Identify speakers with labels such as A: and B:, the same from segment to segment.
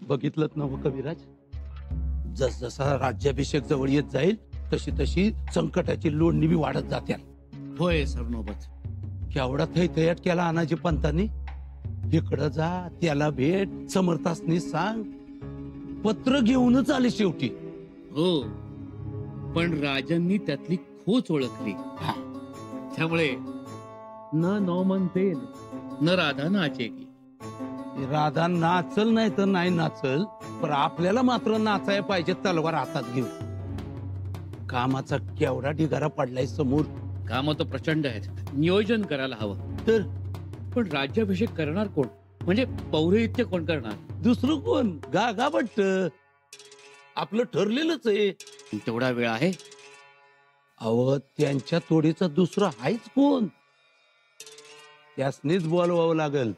A: बघितलंच नव कविराज, जसजसा राज्याभिषेक जवळ येत जाईल तशी तशी संकटाची लोडणी बी वाढत जात्या.
B: होय सरनोबत.
A: केवढा थैथयाट केला अनाजी पंतांनी. इकडं जा, त्याला भेट, समर्थासनी सांग, पत्र घेऊनच आले शेवटी.
B: हो, पण राजांनी त्यातली खोच ओळखली. त्यामुळे न नॉमन पेन न राधा नाचेगी.
A: राधा नाचल नाही तर नाही नाचल, पण आपल्याला मात्र नाचाय पाहिजे तलवार हातात घेऊन. कामाचा केवढा ढिगारा पडलाय समोर.
B: काम तर प्रचंड आहेत, नियोजन करायला हवं.
A: तर
B: पण राज्याभिषेक करणार कोण? म्हणजे पौरोहित्य कोण करणार?
A: दुसरं कोण? गा भट्ट. आपलं ठरलेलंच आहे.
B: तेवढा वेळ आहे?
A: अव त्यांच्या तोडीचा दुसरा आहेच कोण? त्यासनीच बोलवावं लागल.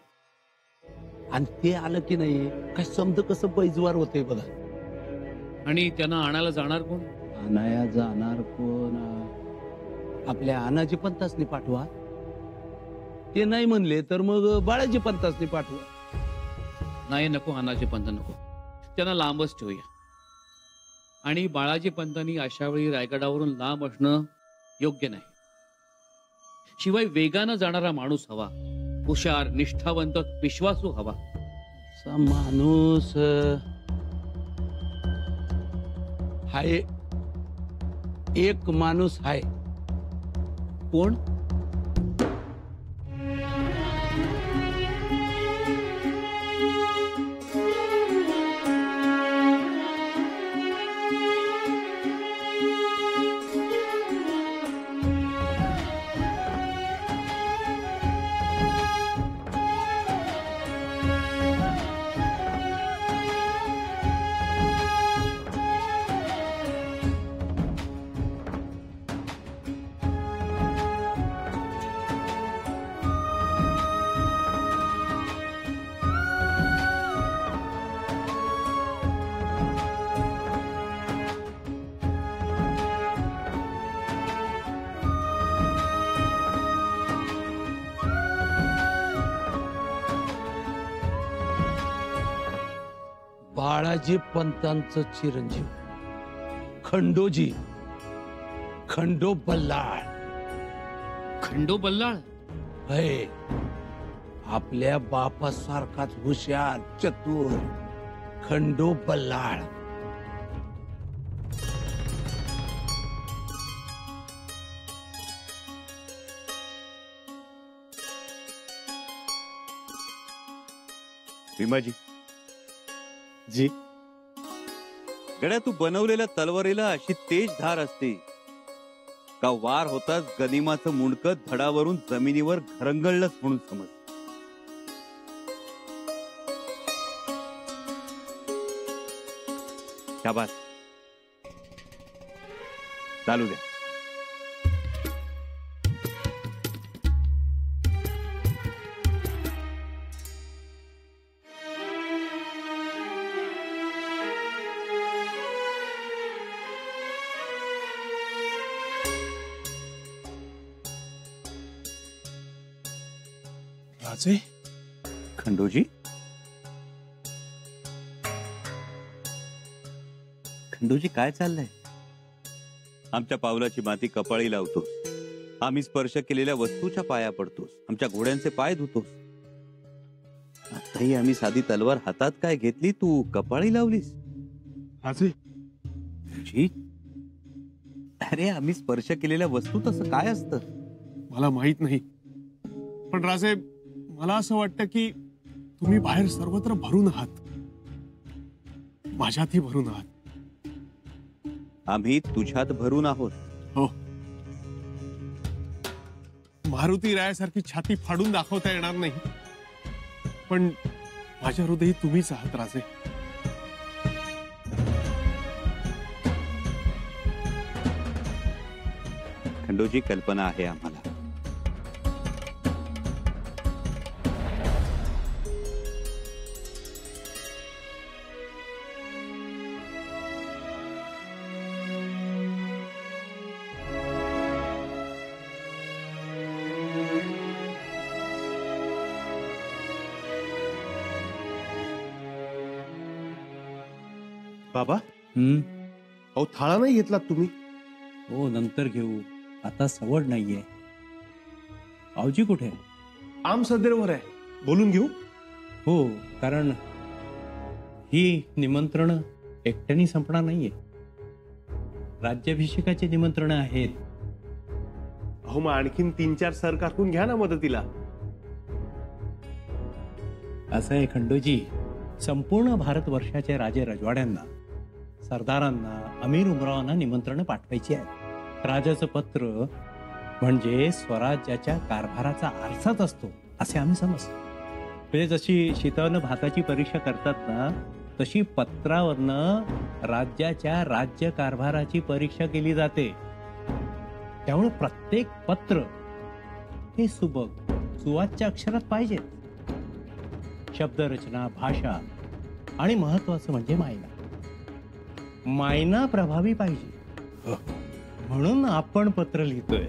A: आणि ते आलं की नाही काय समज कसं बैजवार होते बघा.
B: आणि त्यांना आणायला जाणार कोण?
A: आणाया जाणार कोण? आपल्या अनाजी पंतासनी पाठवा. ते नाही म्हणले तर मग बाळाजी पंतासनी पाठवा.
B: नाही, नको. अनाजी पंत नको. त्यांना लांबच ठेवूया. आणि बाळाजी पंतांनी अशा वेळी रायगडावरून लांब असणं योग्य नाही. शिवाय वेगानं जाणारा माणूस हवा. हुशार, निष्ठावंत, विश्वासू हवा.
A: माणूस हाय, एक माणूस हाय.
B: कोण?
A: बाळाजी पंतांचं चिरंजीव खंडोजी, खंडो बल्लाळ.
B: खंडो बल्लाळ?
A: है, आपल्या बापासारखाच हुशार, चतुर खंडो बल्लाळ.
C: भीमाजी जी, गड्या तू बनवलेल्या तलवारीला अशी तेज धार असते का वार होताच गनिमाचं मुंडकं धडावरून जमिनीवर घरंगळलंच म्हणून समज. शाबास, चालू द्या.
D: राजे,
C: खंडोजी, खंडोजी काय चाललंय? आमच्या पावलाची माती कपाळी लावतोस, आम्ही स्पर्श केलेल्या वस्तूच्या पाया पडतोस, आमच्या घोड्यांचे पाय धुतोस. आताही आम्ही साधी तलवार हातात काय घेतली, तू कपाळी लावलीस?
D: राजे,
C: जी, अरे आम्ही स्पर्श केलेल्या वस्तू तसं काय असतं?
D: मला माहित नाही, पण राजे मला असं वाटतं की तुम्ही बाहेर सर्वत्र भरून आहात, माझ्यातही भरून आहात.
C: आम्ही तुझ्यात भरून आहोत.
D: हो, मारुती रायासारखी छाती फाडून दाखवता येणार नाही, पण माझ्या हृदयी तुम्हीच आहात राजे.
C: खंडोजी, कल्पना आहे आम्हाला.
D: बाबा
E: हं?
D: अहो थाळा नाही घेतलात तुम्ही?
E: हो नंतर घेऊ, आता सवड नाहीये. आऊजी कुठे?
D: आम सदैवर आहे, बोलून घेऊ.
E: हो, कारण ही निमंत्रण एकट्याने संपणार नाहीये. राज्याभिषेकाची निमंत्रण आहेत.
D: अहो मग आणखीन 3-4 सर काकून घ्या ना मदतीला.
E: असं आहे खंडोजी, संपूर्ण भारतवर्षाच्या राजे रजवाड्यांना, सरदारांना, अमीर उमरावांना निमंत्रण पाठवायची आहेत. राजाचं पत्र म्हणजे स्वराज्याच्या कारभाराचा आरसाच असतो असे आम्ही समजतो. म्हणजे जशी शीतावनं भाताची परीक्षा करतात ना, तशी पत्रावरनं राज्याच्या राज्य कारभाराची परीक्षा केली जाते. त्यामुळे प्रत्येक पत्र हे सुबक सुवाच्य अक्षरात पाहिजे. शब्दरचना, भाषा आणि महत्वाचं म्हणजे मायना प्रभावी पाहिजे. म्हणून आपण पत्र लिहितोय.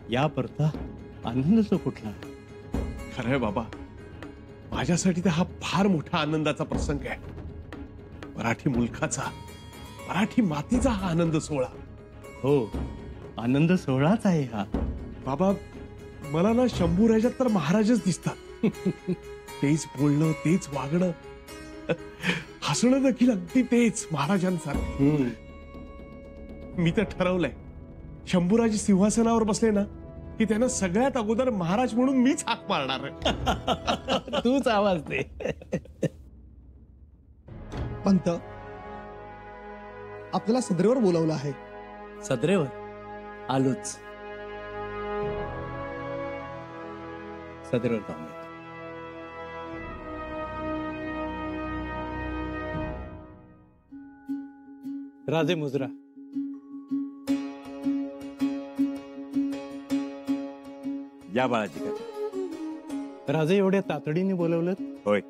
E: याकरता आनंदच कुठला.
D: खरंय बाबा, माझ्यासाठी तर हा फार मोठा आनंदाचा प्रसंग आहे. मराठी मुलखाचा, मराठी मातीचा हा आनंद सोहळा.
E: हो, आनंद सोहळाच आहे हा.
D: बाबा मला ना शंभूराजात तर महाराजच दिसतात. तेच बोलणं, तेच वागणं, हसणं देखील अगदी तेच महाराजांसारखं. मी तर ठरवलंय, शंभूराज सिंहासनावर बसले ना की त्यांना सगळ्यात अगोदर महाराज म्हणून मीच हाक मारणार आहे.
E: तूच आवाज दे.
F: पंत, आपल्याला सदरेवर बोलावलं आहे.
E: सदरेवर आलोच. सदरेवर जाऊन येतो. राजे मुजरा,
C: या बाळाजी काका.
E: राजे एवढ्या तातडीने बोलवलं?
C: होय,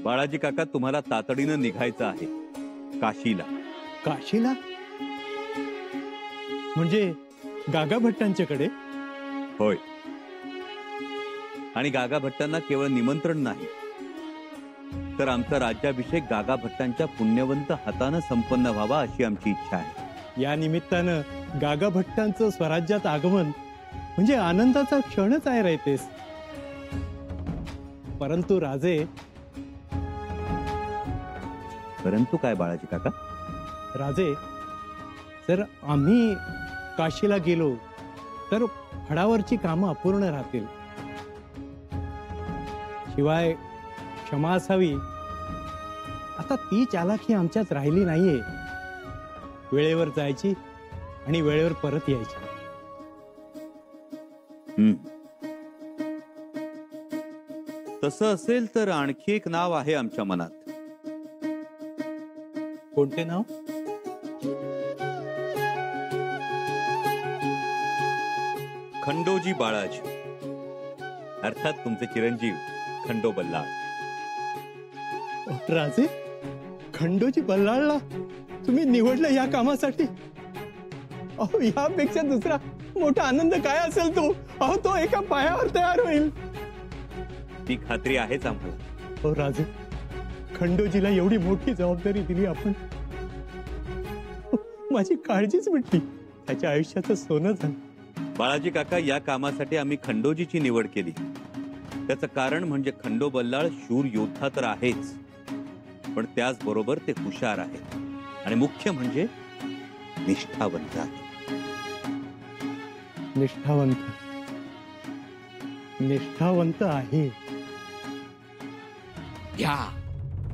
C: बाळाजी काका तुम्हाला तातडीनं निघायचं आहे काशीला.
E: काशीला? म्हणजे गागा भट्टांच्याकडे?
C: होय, आणि गागा भट्टांना केवळ निमंत्रण नाही, तर आमचा राज्याभिषेक गागा भट्टांच्या पुण्यवंत हातानं संपन्न व्हावा अशी आमची इच्छा आहे.
E: या निमित्तानं गागा भट्टांचं स्वराज्यात आगमन म्हणजे आनंदाचा क्षणच आहे राहतेस. परंतु राजे.
C: परंतु काय बाळाजी काका?
E: राजे, जर आम्ही काशीला गेलो तर फडावरची कामं अपूर्ण राहतील. शिवाय क्षमा असावी, आता ती चालाखी आमच्यात राहिली नाहीये. वेळेवर जायची आणि वेळेवर परत यायची.
C: तसं असेल तर आणखी एक नाव आहे आमच्या मनात.
E: कोणते नाव?
C: खंडोजी बाळाजी, अर्थात तुमचे चिरंजीव खंडो बल्लाळ.
E: राजे, खंडोजी बल्लाळला तुम्ही निवडलं या कामासाठी? अहो, यापेक्षा दुसरा मोठा आनंद काय असेल तो? अहो, तो एका पायावर तयार होईल.
C: ती खात्री आहेच आम्हाला.
E: हो राजे, खंडोजीला एवढी मोठी जबाबदारी दिली आपण. माझी काळजीच मिटली. त्याच्या आयुष्याचं सोनं झालं.
C: बाळाजी काका, या कामासाठी आम्ही खंडोजीची निवड केली. त्याचं कारण म्हणजे खंडो बल्लाळ शूर योद्धा तर आहेच, पण त्याचबरोबर ते हुशार आहे आणि मुख्य म्हणजे निष्ठावंत आहे.
E: निष्ठावंत आहे.
F: घ्या,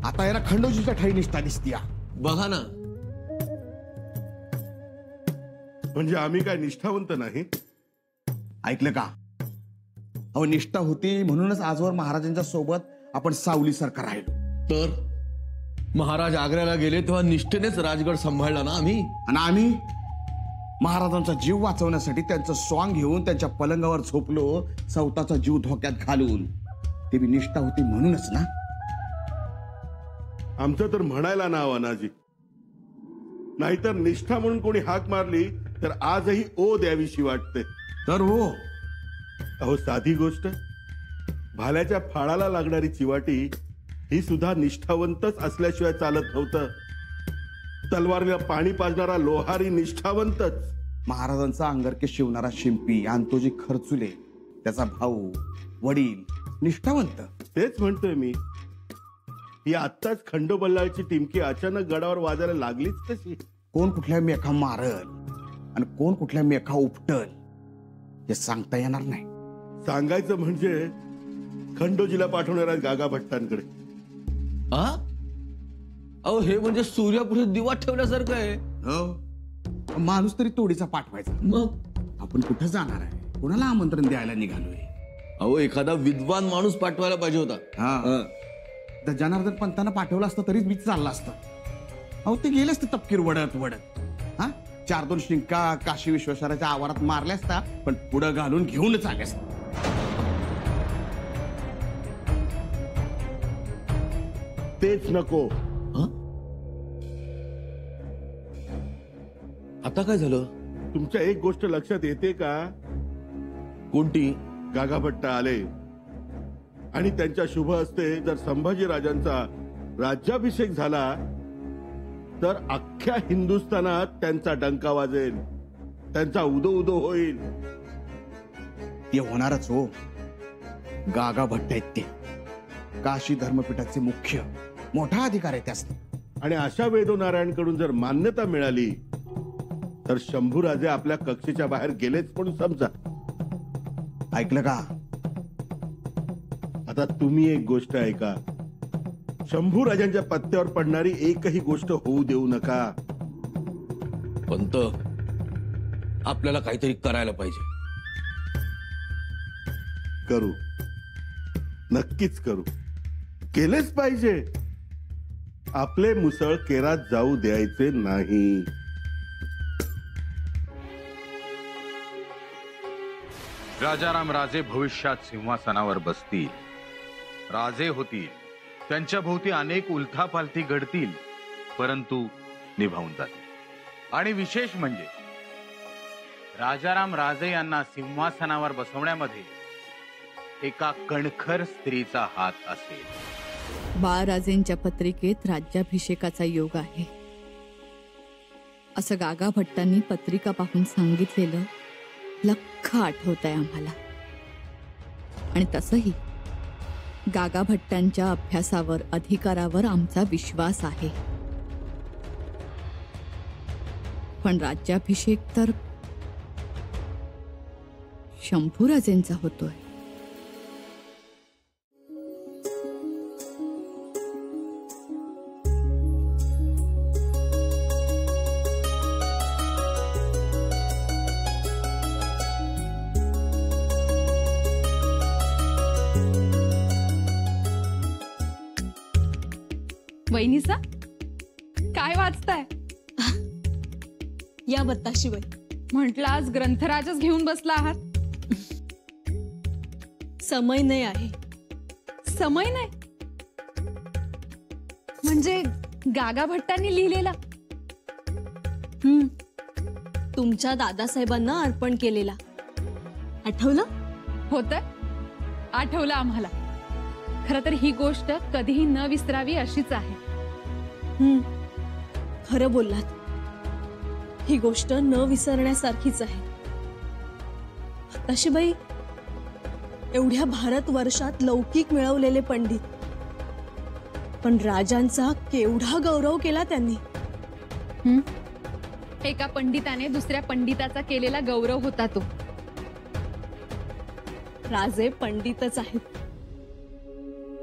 F: आता याला खंडोजीच्या ठाई निष्ठा दिसतीया.
G: बघा ना,
H: म्हणजे आम्ही काय निष्ठावंत नाही?
F: ऐकलं का? अहो, निष्ठा होती म्हणूनच आजवर महाराजांच्या सोबत आपण सावली सरकार राहिलो.
G: तर महाराज आग्र्याला गेले तेव्हा निष्ठेनेच राजगड सांभाळला ना आम्ही.
F: आणि आम्ही महाराजांचा जीव वाचवण्यासाठी त्यांचं स्वांग घेऊन त्यांच्या पलंगावर झोपलो, स्वतःचा जीव धोक्यात घालून. ते बी निष्ठा होती म्हणूनच ना.
H: आमचं तर म्हणायला नाव अनाजी, नाहीतर निष्ठा म्हणून कोणी हाक मारली तर आजही ओ द्यावीशी वाटते.
F: तर हो,
H: अहो साधी गोष्ट, भाल्याच्या फाळाला लागणारी चिवाटी ही सुद्धा निष्ठावंतच असल्याशिवाय चालत नव्हतं. तलवारीला पाणी पाजणारा लोहारी निष्ठावंतच.
F: महाराजांचा अंगरके शिवणारा शिंपी अंतोजी खर्चुले, त्याचा भाऊ, वडील निष्ठावंत.
H: तेच म्हणतोय मी. ही आत्ताच खंडोबल्लाळची टिमकी अचानक गडावर वाजायला लागलीच कशी?
F: कोण कुठल्या मेखा मारल आणि कोण कुठल्या मेखा उपटल हे सांगता येणार नाही.
H: सांगायचं म्हणजे खंडोजीला पाठवणाऱ्या गागा भट्टांकडे.
G: अहो हे म्हणजे सूर्यापुढे दिवा ठेवल्यासारखं आहे.
F: हो, माणूस तरी तोडीचा पाठवायचा.
G: मग
F: आपण कुठं जाणार आहे? कोणाला आमंत्रण द्यायला निघालोय?
G: अहो एखादा विद्वान माणूस पाठवायला पाहिजे होता.
F: हा, तर जनार्दन पंतांना पाठवलं असतं तरीच बीच चाललं असतं. अहो ते गेले असते तपकीर वडत वडत. हा, 4-2 शिंका काशी विश्वेश्वराच्या आवारात मारल्या असता, पण पुढं घालून घेऊनच आले असते.
H: तेच नको.
G: आता काय झालं?
H: तुमच्या एक गोष्ट लक्षात येते का?
G: कोणती?
H: गागा भट्ट आले आणि त्यांच्या शुभ हस्ते जर संभाजीराजांचा राज्याभिषेक झाला तर अख्ख्या हिंदुस्थानात त्यांचा डंका वाजेल, त्यांचा उदो उदो होईल.
F: ते होणारच हो. गागा भट्ट आहेत ते काशी धर्मपीठाचे मुख्य, मोठा अधिकार आहे त्यास.
H: आणि अशा वेदोनारायणकडून जर मान्यता मिळाली तर शंभूराजे आपल्या कक्षेच्या बाहेर गेलेच म्हणून समजा.
F: ऐकलं का?
H: आता तुम्ही एक गोष्ट ऐका. शंभूराजांच्या पत्त्यावर पडणारी एकही गोष्ट होऊ देऊ नका.
G: पंत, आपल्याला काहीतरी करायला पाहिजे.
H: करू, नक्कीच करू, केलेच पाहिजे. आपले मुसळ केरात जाऊ द्यायचे नाही.
I: राजाराम राजे भविष्यात सिंहासनावर बसतील, राजे होतील. त्यांच्या भोवती अनेक उलथापालथी घडतील, परंतु निभावून जातील. आणि विशेष म्हणजे राजाराम राजे यांना सिंहासनावर बसवण्यामध्ये एका कणखर स्त्रीचा हात असेल.
J: बाळराजेंच्या पत्रिकेत राज्याभिषेकाचा योग आहे असं गागा भट्टांनी पत्रिका पाहून सांगितलेलं लख्ख आठवत आहे आम्हाला. आणि तसंही गागा भट्टांच्या अभ्यासावर, अधिकारावर आमचा विश्वास आहे. पण राज्याभिषेक तर शंभूराजेंचा होतोय.
K: वहिनीसा, काय वाचताय?
L: या बत्ताशिवाय
K: म्हटलं आज ग्रंथराजच घेऊन बसला आहात.
L: समय नाही आहे.
K: समय नाही म्हणजे गागा भट्टांनी लिहिलेला?
L: तुमच्या दादासाहेबांना अर्पण केलेला. आठवलं?
K: होतं, आठवलं आम्हाला. खरं तर ही गोष्ट कधीही न विसरावी अशीच आहे.
L: खरं बोललात. ही गोष्ट न विसरण्यासारखीच आहे. तशीबाई, एवढ्या भारत वर्षात लौकिक मिळवलेले पंडित, पण राजांचा केवढा गौरव केला त्यांनी.
K: एका पंडिताने दुसऱ्या पंडिताचा केलेला गौरव होता तो.
L: राजे पंडितच आहेत.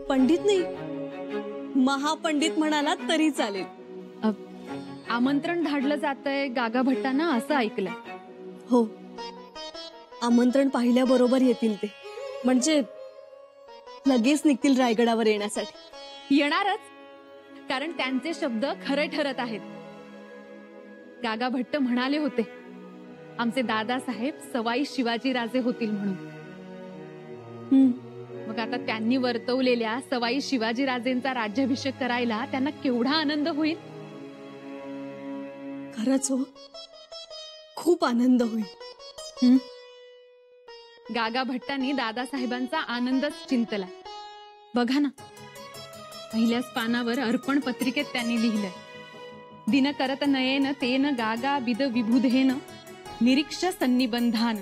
L: पंडित नाही, महापंडित म्हणाला तरी चालेल.
K: आमंत्रण धाडलं जातंय गागा भट्टांना असं ऐकलंय.
L: हो, आमंत्रण पाहिल्याबरोबर येतील ते. म्हणजे लगेच निघतील रायगडावर येण्यासाठी.
K: येणारच, कारण त्यांचे शब्द खरे ठरत आहेत. गागा भट्ट म्हणाले होते आमचे दादासाहेब सवाई शिवाजी राजे होतील म्हणून. मग आता त्यांनी वर्तवलेल्या सवाई शिवाजी राजेंचा राज्याभिषेक करायला त्यांना केवढा आनंद होईल.
L: खरंच हो, खूप आनंद होईल.
K: गागा भट्टांनी दादासाहेबांचा आनंदच चिंतला. बघा ना, पहिल्याच पानावर अर्पण पत्रिकेत त्यांनी लिहिलंय, दिन करत नयेन तेन गागा विद विबुधेन निरीक्ष सन्निबंधान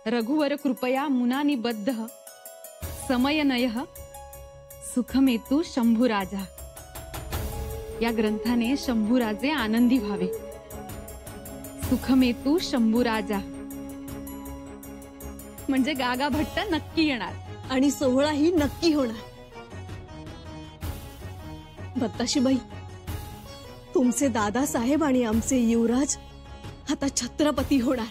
K: रघुवर कृपया मुनानिबद्ध समयनय सुखमेतू शंभूराजा. या ग्रंथाने शंभूराजे आनंदी व्हावे. सुखमेतू शंभूराजा म्हणजे गागा भट्ट नक्की येणार
L: आणि सोहळाही नक्की होणार. बत्ताशीबाई, तुमचे दादासाहेब आणि आमचे युवराज आता छत्रपती होणार.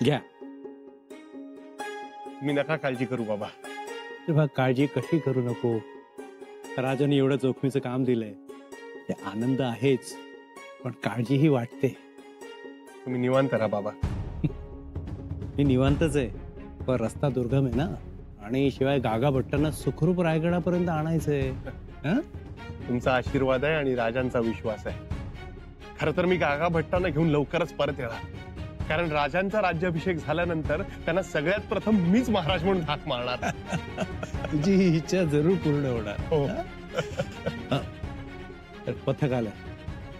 E: घ्या.
D: मी नका काळजी करू बाबा.
E: तेव्हा काळजी कशी करू नको. राजाने एवढं जोखमीचं काम दिलंय, ते आनंद आहेच, पण काळजीही वाटते.
D: तुम्ही निवांत राहा बाबा.
E: मी निवांतच आहे, पण रस्ता दुर्गम आहे ना, आणि शिवाय गागा भट्टांना सुखरूप रायगडापर्यंत आणायचंय.
D: तुमचा आशीर्वाद आहे आणि राजांचा विश्वास आहे. खरं तर मी गागा भट्टांना घेऊन लवकरच परत येणार, कारण राजांचा राज्याभिषेक झाल्यानंतर त्यांना सगळ्यात प्रथम मीच महाराज म्हणून हाक मारणार.
E: तुझी ही इच्छा जरूर पूर्ण होणार.
D: हो.
E: पथक आलं,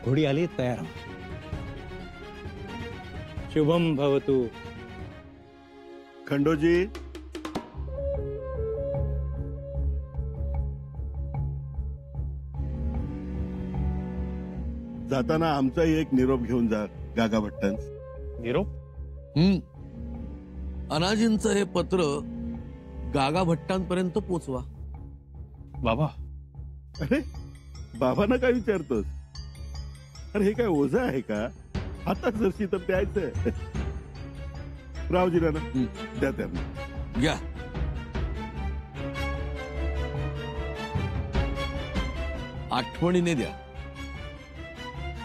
E: घोडी आली, तयार. शुभम भवतु.
H: खंडोजी, जाताना आमचाही एक निरोप घेऊन जा गागा भट्टांस.
D: निरोप?
G: अनाजींचं हे पत्र गागा भट्टांपर्यंत पोचवा.
D: बाबा.
H: अरे बाबांना काय विचारतोस? अरे हे काय ओझं आहे का? हातात जरशी तर द्यायचं. रावजीला ना द्या त्यांना.
G: घ्या. आठवणीने द्या.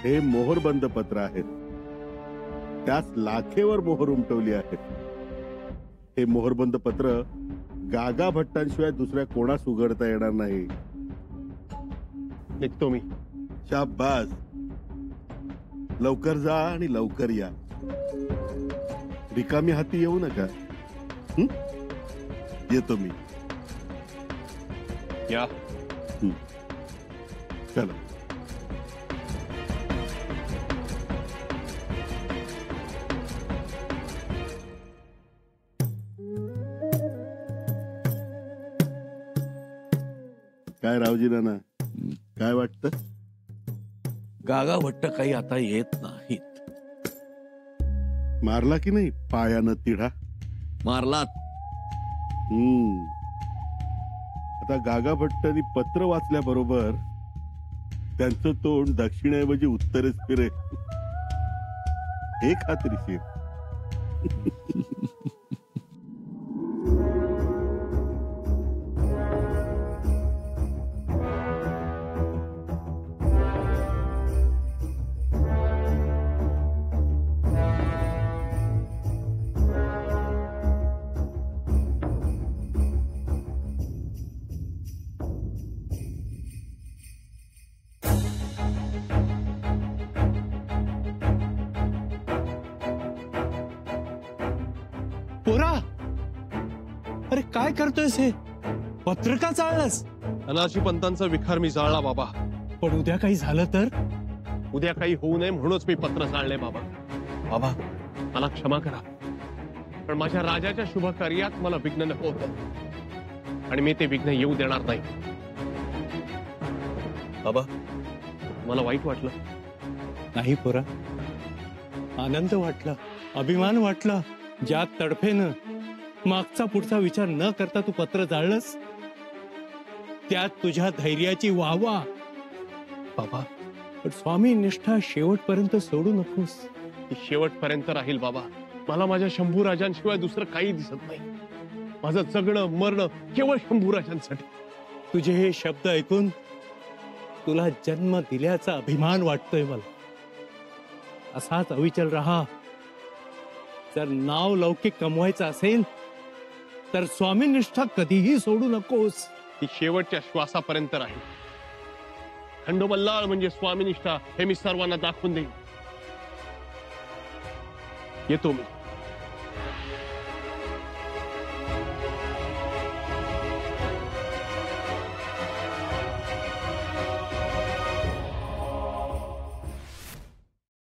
H: हे मोहरबंद पत्र आहेत, त्यास लाखेवर मोहर उमटवली आहे. हे मोहरबंद पत्र गागा भट्टांशिवाय दुसऱ्या कोणास उघडता येणार नाही.
D: निघतो मी.
H: शाबास. लवकर जा आणि लवकर या. रिकामी हाती येऊ नका. येतो मी.
D: या.
H: चला. काय रावजी नाना, काय वाटतं?
G: गागा भट्ट काही आता येत नाहीत.
H: मारला की नाही पायानं तिढा?
G: मारलात.
H: आता गागा भट्टांनी पत्र वाचल्याबरोबर त्यांचं तोंड दक्षिणेऐवजी उत्तरेस फिरेल हे खात्रीशीर.
E: पोरा, अरे काय करतोयस? हे पत्र का चाललंस?
D: अनाशी पंतांचा विखार मी जाळला बाबा.
E: पण उद्या काही झालं तर?
D: उद्या काही होऊ नये म्हणूनच मी पत्र जाळले बाबा. बाबा, मला क्षमा करा, पण माझ्या राजाच्या शुभ कार्यात मला विघ्न नको होतं, आणि मी ते विघ्न येऊ देणार नाही. बाबा, मला वाईट वाटलं?
E: नाही पोरा, आनंद वाटला, अभिमान वाटला. ज्या तडफेनं मागचा पुढचा विचार न करता तू पत्र जाळलंस, त्यात तुझ्या धैर्याची वाहवा.
D: बाबा,
E: पण स्वामी निष्ठा शेवटपर्यंत सोडू नकोस.
D: ती शेवटपर्यंत राहील बाबा. मला माझ्या शंभूराजांशिवाय दुसरं काही दिसत नाही. माझं जगणं मरणं केवळ शंभूराजांसाठी.
E: तुझे हे शब्द ऐकून तुला जन्म दिल्याचा अभिमान वाटतोय मला. असाच अविचल राहा. जर नाव लौकिक कमवायचं असेल तर स्वामीनिष्ठा कधीही सोडू नकोस.
D: ती शेवटच्या श्वासापर्यंत राहील. खंडोबल्लाळ म्हणजे स्वामीनिष्ठा हे मी सर्वांना दाखवून देईन. येतो मी.